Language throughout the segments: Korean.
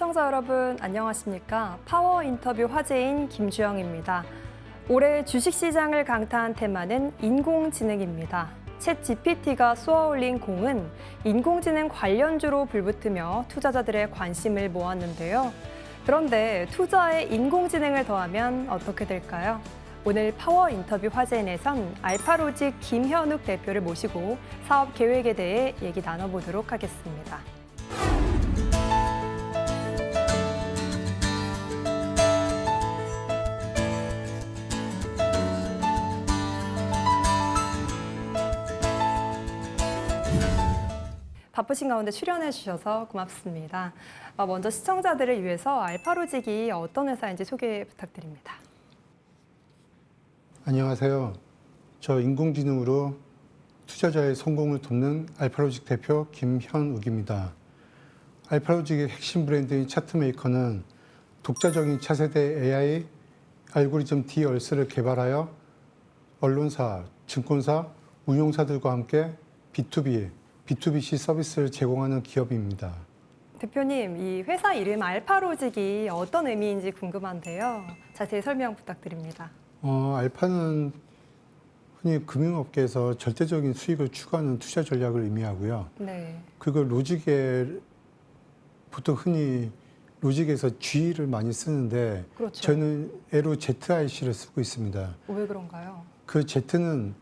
시청자 여러분 안녕하십니까? 파워 인터뷰 화제인 김주영입니다. 올해 주식시장을 강타한 테마는 인공지능입니다. 챗 GPT가 쏘아올린 공은 인공지능 관련주로 불붙으며 투자자들의 관심을 모았는데요. 그런데 투자에 인공지능을 더하면 어떻게 될까요? 오늘 파워 인터뷰 화제인에선 알파로직 김현욱 대표를 모시고 사업 계획에 대해 얘기 나눠보도록 하겠습니다. 바쁘신 가운데 출연해 주셔서 고맙습니다. 먼저 시청자들을 위해서 알파로직이 어떤 회사인지 소개 부탁드립니다. 안녕하세요. 저 인공지능으로 투자자의 성공을 돕는 알파로직 대표 김현욱입니다. 알파로직의 핵심 브랜드인 차트메이커는 독자적인 차세대 AI 알고리즘 D-얼스를 개발하여 언론사, 증권사, 운용사들과 함께 B2B, B2BC 서비스를 제공하는 기업입니다. 대표님, 이 회사 이름 알파로직이 어떤 의미인지 궁금한데요. 자세히 설명 부탁드립니다. 알파는 흔히 금융업계에서 절대적인 수익을 추구하는 투자 전략을 의미하고요. 네. 그리고 로직에 보통 흔히 로직에서 G를 많이 쓰는데 그렇죠. 저는 애로 ZIC를 쓰고 있습니다. 왜 그런가요? 그 Z는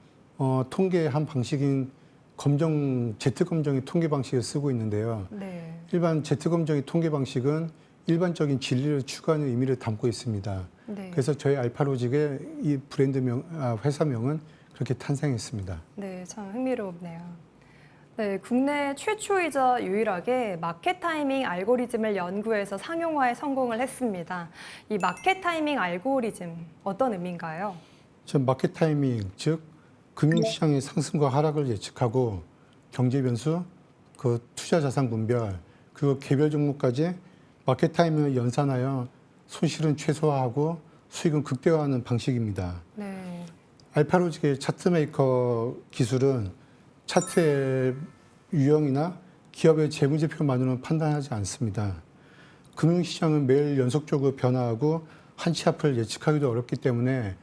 통계의 한 방식인 Z 검정의 통계 방식을 쓰고 있는데요. 네. 일반 Z 검정의 통계 방식은 일반적인 진리를 추구하는 의미를 담고 있습니다. 네. 그래서 저희 알파로직의 이 회사명은 그렇게 탄생했습니다. 네, 참 흥미롭네요. 네, 국내 최초이자 유일하게 마켓 타이밍 알고리즘을 연구해서 상용화에 성공을 했습니다. 이 마켓 타이밍 알고리즘 어떤 의미인가요? 마켓 타이밍, 즉 금융시장의 상승과 하락을 예측하고 경제 변수, 그 투자 자산 분별, 그리고 개별 종목까지 마켓 타이밍을 연산하여 손실은 최소화하고 수익은 극대화하는 방식입니다. 네. 알파로직의 차트메이커 기술은 차트의 유형이나 기업의 재무제표만으로는 판단하지 않습니다. 금융시장은 매일 연속적으로 변화하고 한치 앞을 예측하기도 어렵기 때문에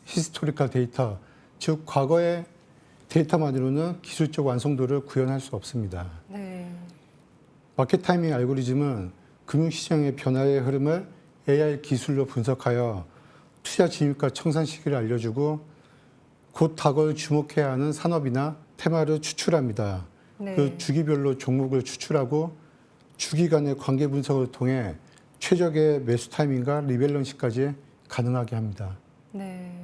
히스토리컬 데이터, 즉 과거의 데이터만으로는 기술적 완성도를 구현할 수 없습니다. 네. 마켓 타이밍 알고리즘은 금융시장의 변화의 흐름을 AI 기술로 분석하여 투자 진입과 청산 시기를 알려주고 곧 다가올 주목해야 하는 산업이나 테마를 추출합니다. 네. 그 주기별로 종목을 추출하고 주기 간의 관계 분석을 통해 최적의 매수 타이밍과 리밸런스까지 가능하게 합니다. 네.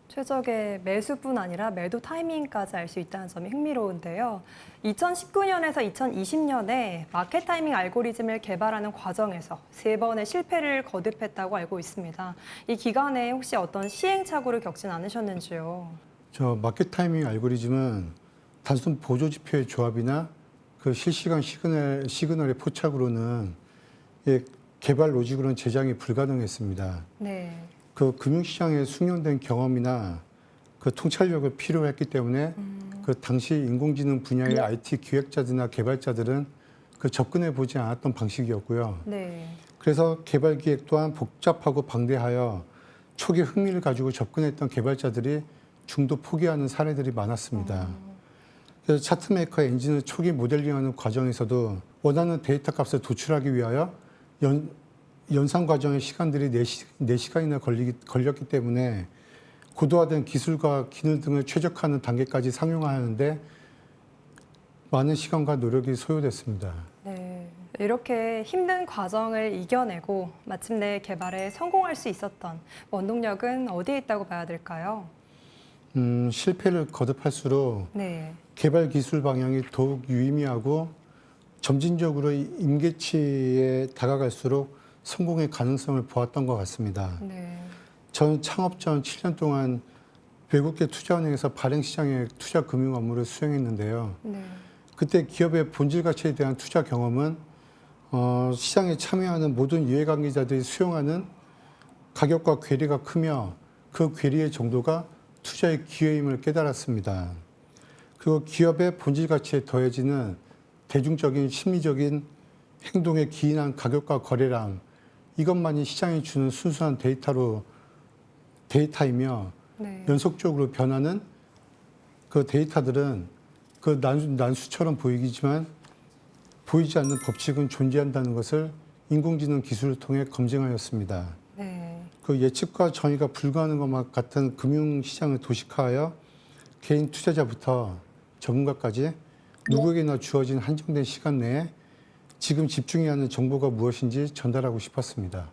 최적의 매수뿐 아니라 매도 타이밍까지 알 수 있다는 점이 흥미로운데요. 2019년에서 2020년에 마켓 타이밍 알고리즘을 개발하는 과정에서 3번의 실패를 거듭했다고 알고 있습니다. 이 기간에 혹시 어떤 시행착오를 겪진 않으셨는지요? 마켓 타이밍 알고리즘은 단순 보조 지표의 조합이나 그 실시간 시그널의 포착으로는 개발 로직으로는 제작이 불가능했습니다. 네. 그 금융시장에 숙련된 경험이나 그 통찰력을 필요로 했기 때문에 그 당시 인공지능 분야의 IT 기획자들이나 개발자들은 그 접근해 보지 않았던 방식이었고요. 네. 그래서 개발 기획 또한 복잡하고 방대하여 초기 흥미를 가지고 접근했던 개발자들이 중도 포기하는 사례들이 많았습니다. 그래서 차트메이커 엔진을 초기 모델링하는 과정에서도 원하는 데이터 값을 도출하기 위하여 연산 과정의 시간들이 4시간이나 걸렸기 때문에 고도화된 기술과 기능 등을 최적화하는 단계까지 상용화하는데 많은 시간과 노력이 소요됐습니다. 네. 이렇게 힘든 과정을 이겨내고 마침내 개발에 성공할 수 있었던 원동력은 어디에 있다고 봐야 될까요? 실패를 거듭할수록 네. 개발 기술 방향이 더욱 유의미하고 점진적으로 임계치에 다가갈수록 성공의 가능성을 보았던 것 같습니다. 네. 저는 창업 전 7년 동안 외국계 투자은행에서 발행시장의 투자 금융 업무를 수행했는데요. 네. 그때 기업의 본질 가치에 대한 투자 경험은 시장에 참여하는 모든 이해관계자들이 수용하는 가격과 괴리가 크며 그 괴리의 정도가 투자의 기회임을 깨달았습니다. 그리고 기업의 본질 가치에 더해지는 대중적인 심리적인 행동에 기인한 가격과 거래량 이것만이 시장이 주는 순수한 데이터이며 네. 연속적으로 변하는 그 데이터들은 그 난수처럼 보이지만 보이지 않는 법칙은 존재한다는 것을 인공지능 기술을 통해 검증하였습니다. 네. 그 예측과 정의가 불가능한 것만 같은 금융시장을 도식화하여 개인 투자자부터 전문가까지 누구에게나 주어진 한정된 시간 내에 지금 집중해야 하는 정보가 무엇인지 전달하고 싶었습니다.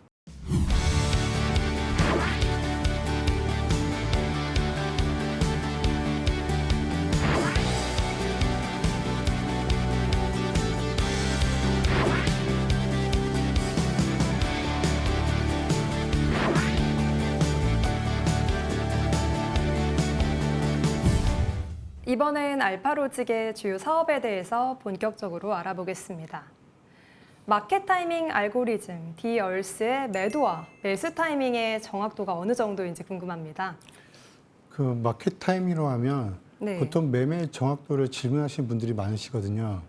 이번엔 알파로직의 주요 사업에 대해서 본격적으로 알아보겠습니다. 마켓 타이밍 알고리즘 D-EARS의 매도와 매수 타이밍의 정확도가 어느 정도인지 궁금합니다. 그 마켓 타이밍으로 하면 네. 보통 매매 정확도를 질문하시는 분들이 많으시거든요.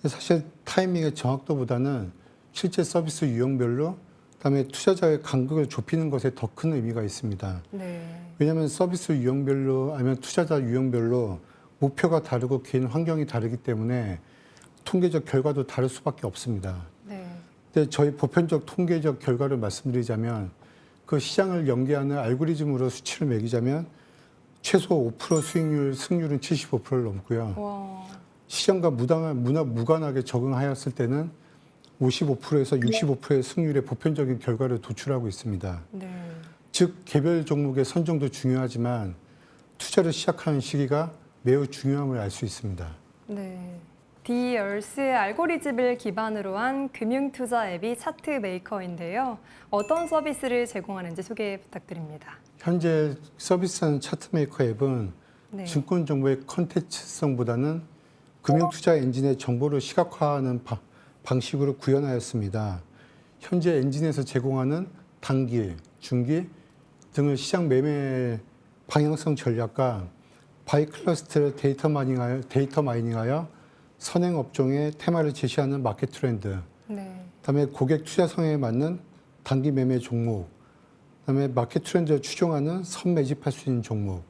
사실 타이밍의 정확도보다는 실제 서비스 유형별로 그다음에 투자자의 간격을 좁히는 것에 더 큰 의미가 있습니다. 네. 왜냐하면 서비스 유형별로 아니면 투자자 유형별로 목표가 다르고 개인 환경이 다르기 때문에 통계적 결과도 다를 수밖에 없습니다. 네. 근데 저희 보편적 통계적 결과를 말씀드리자면 그 시장을 연계하는 알고리즘으로 수치를 매기자면 최소 5% 수익률, 승률은 75%를 넘고요. 와. 시장과 무관하게 적응하였을 때는 55%에서 65%의 승률의 보편적인 결과를 도출하고 있습니다. 네. 즉 개별 종목의 선정도 중요하지만 투자를 시작하는 시기가 매우 중요함을 알 수 있습니다. 네. D-EARS의 알고리즘을 기반으로 한 금융투자 앱이 차트메이커인데요. 어떤 서비스를 제공하는지 소개 부탁드립니다. 현재 서비스하는 차트메이커 앱은 네. 증권 정보의 컨텐츠성보다는 금융투자 엔진의 정보를 시각화하는 방식으로 구현하였습니다. 현재 엔진에서 제공하는 단기, 중기 등을 시장 매매 방향성 전략과 바이 클러스터를 데이터 마이닝하여 선행 업종의 테마를 제시하는 마켓 트렌드, 네. 그다음에 고객 투자 성향에 맞는 단기 매매 종목, 그다음에 마켓 트렌드를 추종하는 선매집할 수 있는 종목,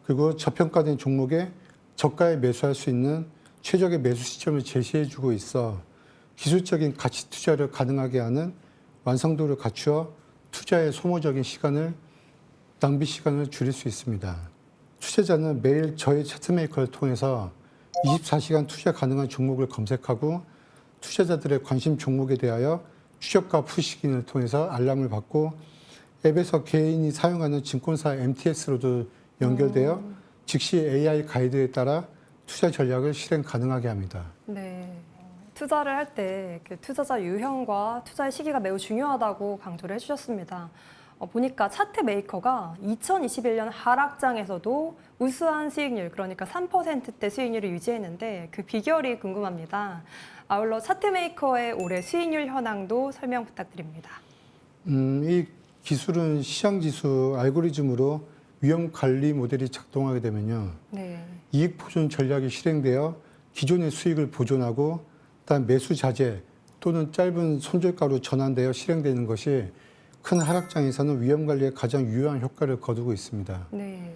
그리고 저평가된 종목에 저가에 매수할 수 있는 최적의 매수 시점을 제시해주고 있어 기술적인 가치 투자를 가능하게 하는 완성도를 갖추어 투자의 소모적인 낭비 시간을 줄일 수 있습니다. 투자자는 매일 저희 차트메이커를 통해서 24시간 투자 가능한 종목을 검색하고 투자자들의 관심 종목에 대하여 추적과 푸시기능을 통해서 알람을 받고 앱에서 개인이 사용하는 증권사 MTS로도 연결되어 즉시 AI 가이드에 따라 투자 전략을 실행 가능하게 합니다. 네. 투자를 할 때 투자자 유형과 투자의 시기가 매우 중요하다고 강조를 해주셨습니다. 보니까 차트 메이커가 2021년 하락장에서도 우수한 수익률, 그러니까 3%대 수익률을 유지했는데 그 비결이 궁금합니다. 아울러 차트 메이커의 올해 수익률 현황도 설명 부탁드립니다. 이 기술은 시장지수 알고리즘으로 위험 관리 모델이 작동하게 되면요. 네. 이익 보존 전략이 실행되어 기존의 수익을 보존하고 그다음 매수 자재 또는 짧은 손절가로 전환되어 실행되는 것이 큰 하락장에서는 위험 관리에 가장 유효한 효과를 거두고 있습니다. 네.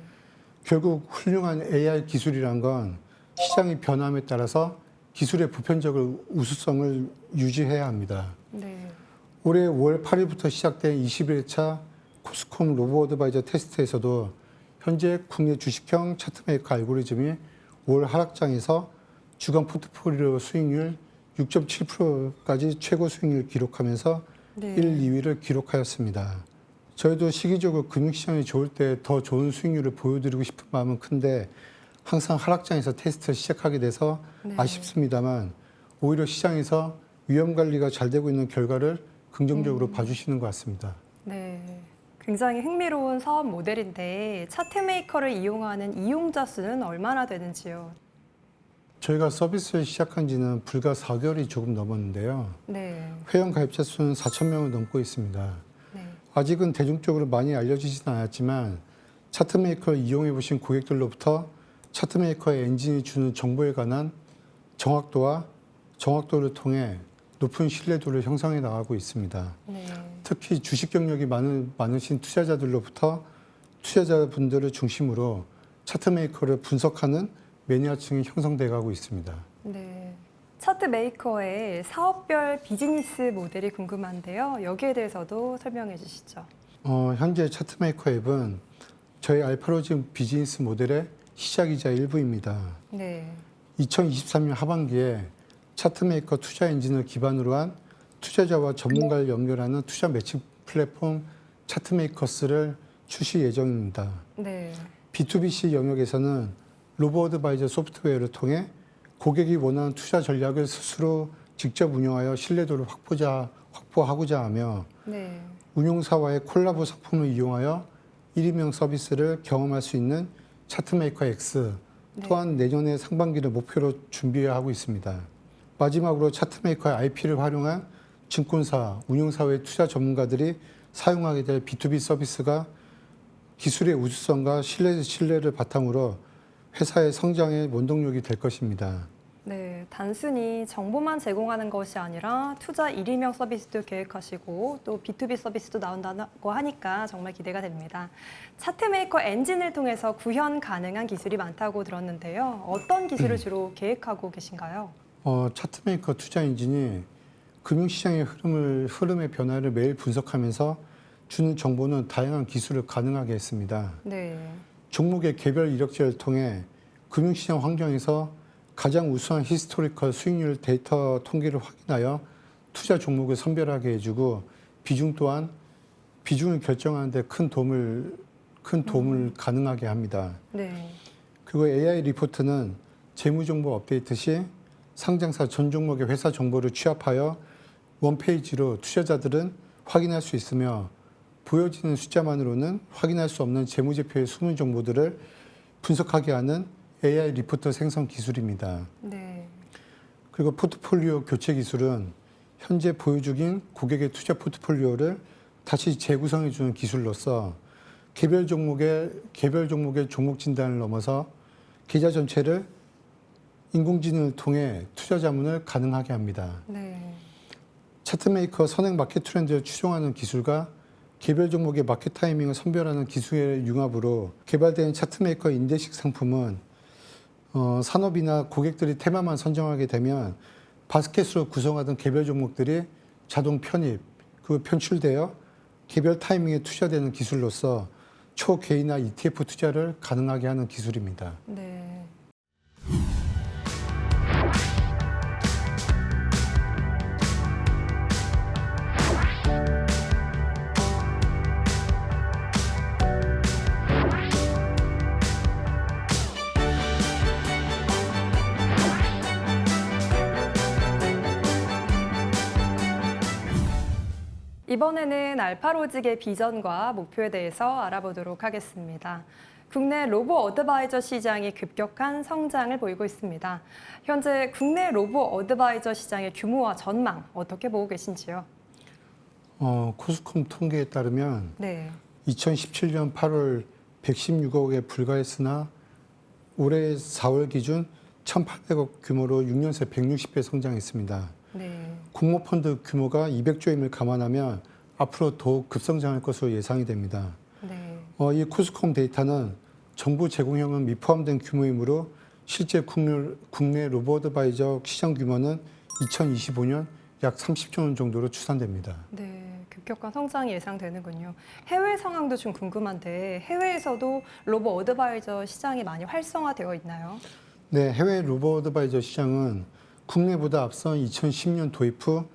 결국 훌륭한 AI 기술이란 건 시장의 변함에 따라서 기술의 보편적인 우수성을 유지해야 합니다. 네. 올해 5월 8일부터 시작된 21차 코스콤 로보어드바이저 테스트에서도 현재 국내 주식형 차트메이커 알고리즘이 올 하락장에서 주간 포트폴리오 수익률 6.7%까지 최고 수익률을 기록하면서 네. 1, 2위를 기록하였습니다. 저희도 시기적으로 금융시장이 좋을 때 더 좋은 수익률을 보여드리고 싶은 마음은 큰데 항상 하락장에서 테스트를 시작하게 돼서 네. 아쉽습니다만 오히려 시장에서 위험 관리가 잘 되고 있는 결과를 긍정적으로 봐주시는 것 같습니다. 네. 굉장히 흥미로운 사업 모델인데 차트메이커를 이용하는 이용자 수는 얼마나 되는지요? 저희가 서비스를 시작한 지는 불과 4개월이 조금 넘었는데요. 네. 회원 가입자 수는 4,000명을 넘고 있습니다. 네. 아직은 대중적으로 많이 알려지지는 않았지만 차트메이커를 이용해 보신 고객들로부터 차트메이커의 엔진이 주는 정보에 관한 정확도를 통해 높은 신뢰도를 형성해 나가고 있습니다. 네. 특히 주식 경력이 많으신 투자자들로부터 투자자분들을 중심으로 차트메이커를 분석하는 매니아층이 형성돼 가고 있습니다. 네. 차트 메이커의 사업별 비즈니스 모델이 궁금한데요. 여기에 대해서도 설명해 주시죠. 현재 차트메이커 앱은 저희 알파로즘 비즈니스 모델의 시작이자 일부입니다. 네. 2023년 하반기에 차트메이커 투자 엔진을 기반으로 한 투자자와 전문가를 연결하는 투자 매칭 플랫폼 차트메이커스를 출시 예정입니다. 네. B2BC 영역에서는 로보어드바이저 소프트웨어를 통해 고객이 원하는 투자 전략을 스스로 직접 운영하여 신뢰도를 확보하고자 하며 네. 운용사와의 콜라보 상품을 이용하여 1인명 서비스를 경험할 수 있는 차트메이커 X 또한 내년의 상반기를 목표로 준비하고 있습니다. 마지막으로 차트메이커의 IP를 활용한 증권사, 운용사회 투자 전문가들이 사용하게 될 B2B 서비스가 기술의 우수성과 신뢰를 바탕으로 회사의 성장의 원동력이 될 것입니다. 네, 단순히 정보만 제공하는 것이 아니라 투자 1인명 서비스도 계획하시고 또 B2B 서비스도 나온다고 하니까 정말 기대가 됩니다. 차트메이커 엔진을 통해서 구현 가능한 기술이 많다고 들었는데요. 어떤 기술을 주로 계획하고 계신가요? 차트메이커 투자 엔진이 금융시장의 흐름의 변화를 매일 분석하면서 주는 정보는 다양한 기술을 가능하게 했습니다. 네. 종목의 개별 이력지를 통해 금융시장 환경에서 가장 우수한 히스토리컬 수익률 데이터 통계를 확인하여 투자 종목을 선별하게 해주고 비중을 결정하는 데 큰 도움을 가능하게 합니다. 네. 그리고 AI 리포트는 재무정보 업데이트 시 상장사 전 종목의 회사 정보를 취합하여 원페이지로 투자자들은 확인할 수 있으며 보여지는 숫자만으로는 확인할 수 없는 재무제표의 숨은 정보들을 분석하게 하는 AI 리포터 생성 기술입니다. 네. 그리고 포트폴리오 교체 기술은 현재 보유 중인 고객의 투자 포트폴리오를 다시 재구성해주는 기술로서 개별 종목의 종목 진단을 넘어서 계좌 전체를 인공지능을 통해 투자 자문을 가능하게 합니다. 네. 차트메이커 선행 마켓 트렌드를 추종하는 기술과 개별 종목의 마켓 타이밍을 선별하는 기술의 융합으로 개발된 차트메이커 인덱식 상품은 산업이나 고객들이 테마만 선정하게 되면 바스켓으로 구성하던 개별 종목들이 자동 편입, 편출되어 개별 타이밍에 투자되는 기술로서 초개인화 ETF 투자를 가능하게 하는 기술입니다. 네. 이번에는 알파로직의 비전과 목표에 대해서 알아보도록 하겠습니다. 국내 로보 어드바이저 시장이 급격한 성장을 보이고 있습니다. 현재 국내 로보 어드바이저 시장의 규모와 전망 어떻게 보고 계신지요? 코스콤 통계에 따르면 네. 2017년 8월 116억에 불과했으나 올해 4월 기준 1,800억 규모로 6년 새 160배 성장했습니다. 네. 공모펀드 규모가 200조임을 감안하면 앞으로 더욱 급성장할 것으로 예상이 됩니다. 네. 이 코스콤 데이터는 정부 제공형은 미포함된 규모이므로 실제 국내 로보어드바이저 시장 규모는 2025년 약 30조 원 정도로 추산됩니다. 네, 급격한 성장이 예상되는군요. 해외 상황도 좀 궁금한데 해외에서도 로보 어드바이저 시장이 많이 활성화되어 있나요? 네, 해외 로보어드바이저 시장은 국내보다 앞선 2010년 도입 후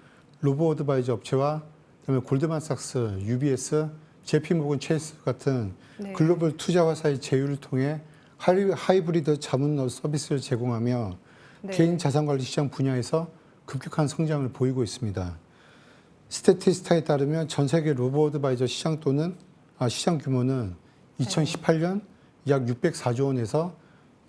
로보어드바이저 업체와 그다음에 골드만삭스, UBS, JP모건 체이스 같은 네. 글로벌 투자화사의 제휴를 통해 하이브리드 자문 서비스를 제공하며 네. 개인 자산관리 시장 분야에서 급격한 성장을 보이고 있습니다. 스태티스타에 따르면 전 세계 로보어드바이저 시장 규모는 2018년 약 604조 원에서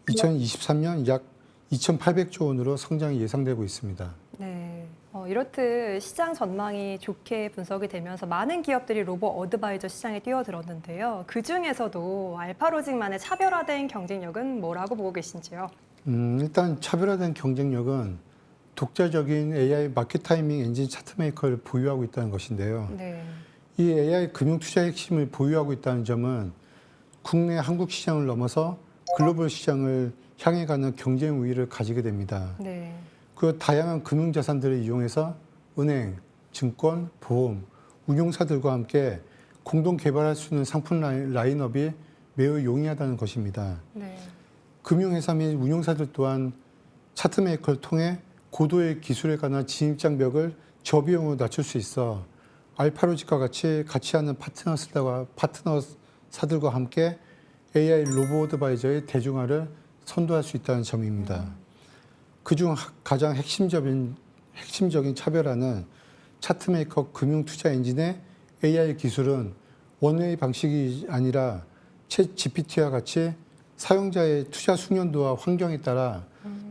2023년 약 2,800조 원으로 성장이 예상되고 있습니다. 네. 이렇듯 시장 전망이 좋게 분석이 되면서 많은 기업들이 로보 어드바이저 시장에 뛰어들었는데요. 그 중에서도 알파로직만의 차별화된 경쟁력은 뭐라고 보고 계신지요? 일단 차별화된 경쟁력은 독자적인 AI 마켓 타이밍 엔진 차트 메이커를 보유하고 있다는 것인데요. 네. 이 AI 금융 투자의 핵심을 보유하고 있다는 점은 국내 한국 시장을 넘어서 글로벌 시장을 향해 가는 경쟁 우위를 가지게 됩니다. 네. 그 다양한 금융 자산들을 이용해서 은행, 증권, 보험, 운용사들과 함께 공동 개발할 수 있는 상품 라인업이 매우 용이하다는 것입니다. 네. 금융회사 및 운용사들 또한 차트 메이커를 통해 고도의 기술에 관한 진입장벽을 저비용으로 낮출 수 있어 알파로직과 같이 하는 파트너사들과 함께 AI 로보 어드바이저의 대중화를 선도할 수 있다는 점입니다. 그중 가장 핵심적인 차별화는 차트메이커 금융투자 엔진의 AI 기술은 원웨이 방식이 아니라 챗 GPT와 같이 사용자의 투자 숙련도와 환경에 따라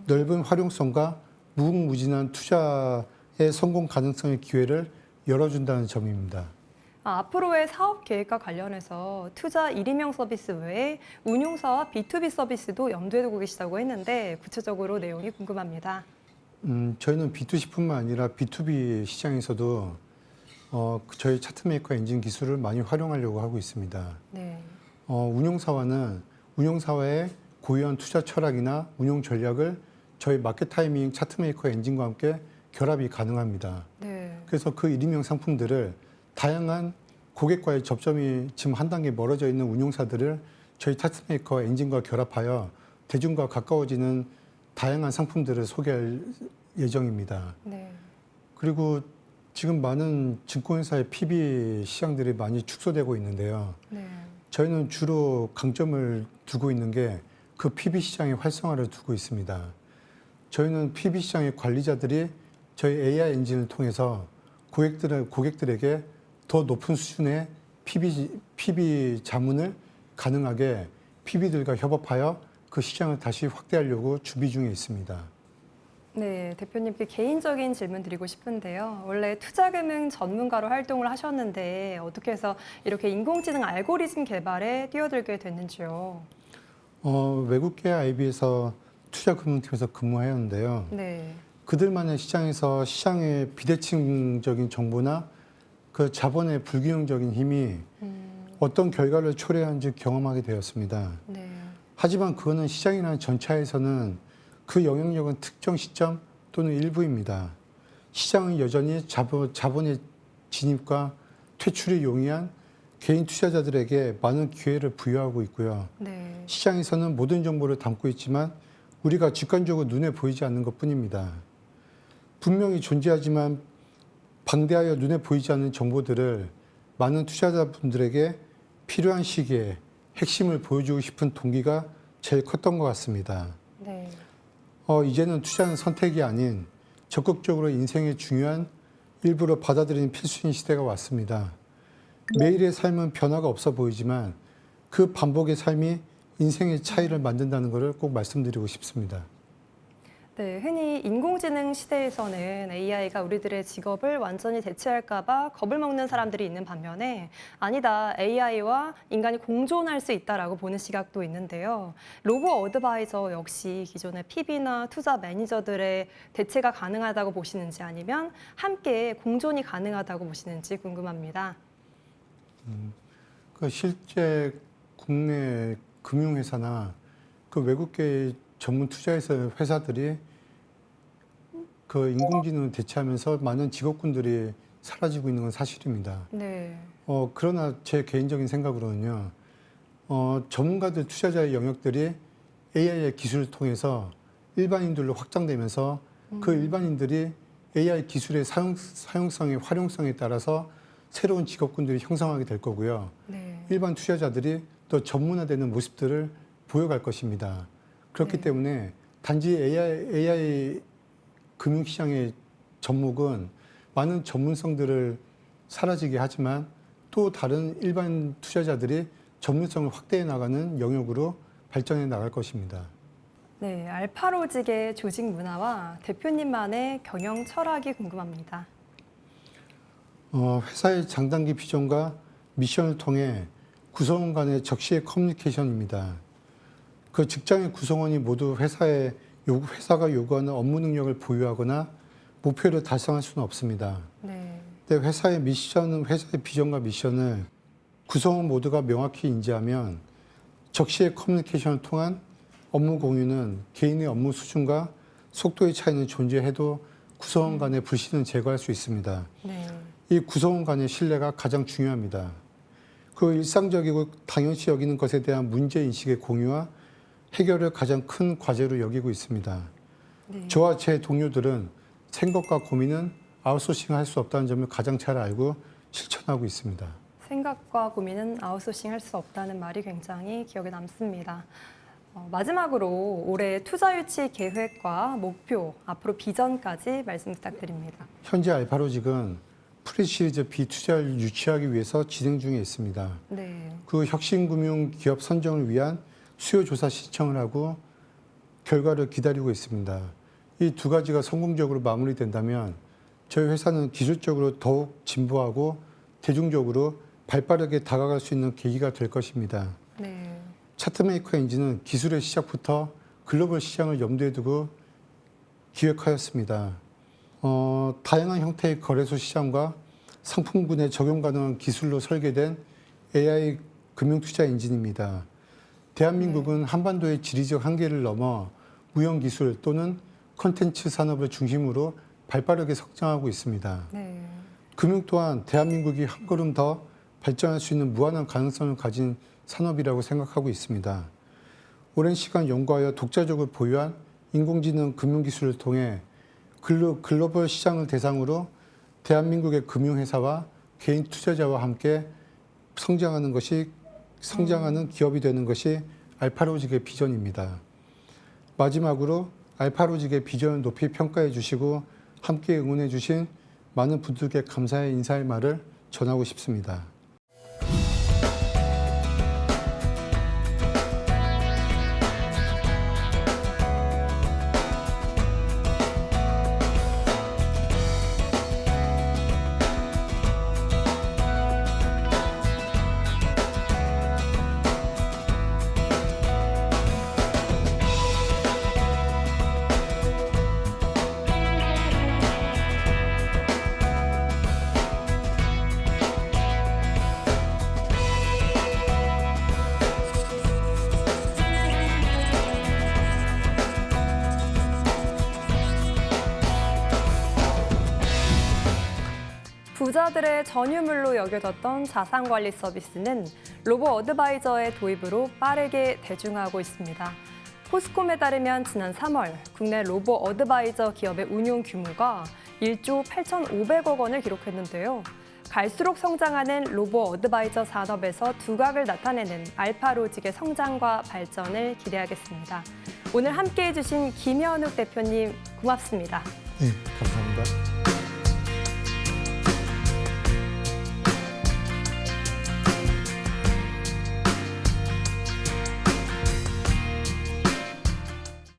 넓은 활용성과 무궁무진한 투자의 성공 가능성의 기회를 열어준다는 점입니다. 앞으로의 사업 계획과 관련해서 투자 1인명 서비스 외에 운용사와 B2B 서비스도 염두에 두고 계시다고 했는데 구체적으로 내용이 궁금합니다. 저희는 B2C뿐만 아니라 B2B 시장에서도 저희 차트메이커 엔진 기술을 많이 활용하려고 하고 있습니다. 네. 운용사와는 운용사와의 고유한 투자 철학이나 운용 전략을 저희 마켓 타이밍 차트메이커 엔진과 함께 결합이 가능합니다. 네. 그래서 그 1인명 상품들을 다양한 고객과의 접점이 지금 한 단계 멀어져 있는 운용사들을 저희 차트메이커 엔진과 결합하여 대중과 가까워지는 다양한 상품들을 소개할 예정입니다. 네. 그리고 지금 많은 증권회사의 PB 시장들이 많이 축소되고 있는데요. 네. 저희는 주로 강점을 두고 있는 게 그 PB 시장의 활성화를 두고 있습니다. 저희는 PB 시장의 관리자들이 저희 AI 엔진을 통해서 고객들에게 더 높은 수준의 PB 자문을 가능하게 PB들과 협업하여 그 시장을 다시 확대하려고 준비 중에 있습니다. 네, 대표님께 개인적인 질문 드리고 싶은데요. 원래 투자금융 전문가로 활동을 하셨는데 어떻게 해서 이렇게 인공지능 알고리즘 개발에 뛰어들게 됐는지요? 외국계 IB에서 투자금융팀에서 근무하였는데요. 네. 그들만의 시장에서 시장의 비대칭적인 정보나 그 자본의 불균형적인 힘이 어떤 결과를 초래하는지 경험하게 되었습니다. 네. 하지만 그거는 시장이라는 전차에서는 그 영향력은 특정 시점 또는 일부입니다. 시장은 여전히 자본의 진입과 퇴출이 용이한 개인 투자자들에게 많은 기회를 부여하고 있고요. 네. 시장에서는 모든 정보를 담고 있지만 우리가 직관적으로 눈에 보이지 않는 것뿐입니다. 분명히 존재하지만 방대하여 눈에 보이지 않는 정보들을 많은 투자자분들에게 필요한 시기에 핵심을 보여주고 싶은 동기가 제일 컸던 것 같습니다. 네. 이제는 투자는 선택이 아닌 적극적으로 인생의 중요한 일부로 받아들이는 필수인 시대가 왔습니다. 매일의 삶은 변화가 없어 보이지만 그 반복의 삶이 인생의 차이를 만든다는 것을 꼭 말씀드리고 싶습니다. 네, 흔히 인공지능 시대에서는 AI가 우리들의 직업을 완전히 대체할까 봐 겁을 먹는 사람들이 있는 반면에 아니다, AI와 인간이 공존할 수 있다라고 보는 시각도 있는데요. 로보 어드바이저 역시 기존의 PB나 투자 매니저들의 대체가 가능하다고 보시는지 아니면 함께 공존이 가능하다고 보시는지 궁금합니다. 실제 국내 금융회사나 그 외국계 전문 회사들이 그 인공지능을 대체하면서 많은 직업군들이 사라지고 있는 건 사실입니다. 네. 그러나 제 개인적인 생각으로는요, 전문가들 투자자의 영역들이 AI의 기술을 통해서 일반인들로 확장되면서 그 일반인들이 AI 기술의 사용성의 활용성에 따라서 새로운 직업군들이 형성하게 될 거고요. 네. 일반 투자자들이 더 전문화되는 모습들을 보여갈 것입니다. 그렇기 네. 때문에 단지 AI 금융시장의 접목은 많은 전문성들을 사라지게 하지만 또 다른 일반 투자자들이 전문성을 확대해 나가는 영역으로 발전해 나갈 것입니다. 네, 알파로직의 조직 문화와 대표님만의 경영 철학이 궁금합니다. 회사의 장단기 비전과 미션을 통해 구성원 간의 적시의 커뮤니케이션입니다. 그 직장의 구성원이 모두 회사의 회사가 요구하는 업무 능력을 보유하거나 목표를 달성할 수는 없습니다. 네. 근데 회사의 비전과 미션을 구성원 모두가 명확히 인지하면 적시의 커뮤니케이션을 통한 업무 공유는 개인의 업무 수준과 속도의 차이는 존재해도 구성원 간의 불신은 제거할 수 있습니다. 네. 이 구성원 간의 신뢰가 가장 중요합니다. 그 일상적이고 당연시 여기는 것에 대한 문제인식의 공유와 해결을 가장 큰 과제로 여기고 있습니다. 네. 저와 제 동료들은 생각과 고민은 아웃소싱 할 수 없다는 점을 가장 잘 알고 실천하고 있습니다. 생각과 고민은 아웃소싱 할 수 없다는 말이 굉장히 기억에 남습니다. 마지막으로 올해 투자 유치 계획과 목표, 앞으로 비전까지 말씀 부탁드립니다. 현재 알파로직은 프리시리즈 B 투자를 유치하기 위해서 진행 중에 있습니다. 네. 그 혁신금융 기업 선정을 위한 수요조사 신청을 하고 결과를 기다리고 있습니다. 이 두 가지가 성공적으로 마무리된다면 저희 회사는 기술적으로 더욱 진보하고 대중적으로 발빠르게 다가갈 수 있는 계기가 될 것입니다. 네. 차트메이커 엔진은 기술의 시작부터 글로벌 시장을 염두에 두고 기획하였습니다. 다양한 형태의 거래소 시장과 상품군에 적용 가능한 기술로 설계된 AI 금융투자 엔진입니다. 대한민국은 한반도의 지리적 한계를 넘어 무형기술 또는 콘텐츠 산업을 중심으로 발빠르게 성장하고 있습니다. 네. 금융 또한 대한민국이 한 걸음 더 발전할 수 있는 무한한 가능성을 가진 산업이라고 생각하고 있습니다. 오랜 시간 연구하여 독자적으로 보유한 인공지능 금융기술을 통해 글로벌 시장을 대상으로 대한민국의 금융회사와 개인 투자자와 함께 성장하는 기업이 되는 것이 알파로직의 비전입니다. 마지막으로 알파로직의 비전을 높이 평가해 주시고 함께 응원해 주신 많은 분들께 감사의 인사의 말을 전하고 싶습니다. 부자들의 전유물로 여겨졌던 자산관리 서비스는 로보 어드바이저의 도입으로 빠르게 대중화하고 있습니다. 포스콤에 따르면 지난 3월 국내 로보 어드바이저 기업의 운용 규모가 1조 8,500억 원을 기록했는데요. 갈수록 성장하는 로보 어드바이저 산업에서 두각을 나타내는 알파로직의 성장과 발전을 기대하겠습니다. 오늘 함께해 주신 김현욱 대표님 고맙습니다. 네, 감사합니다.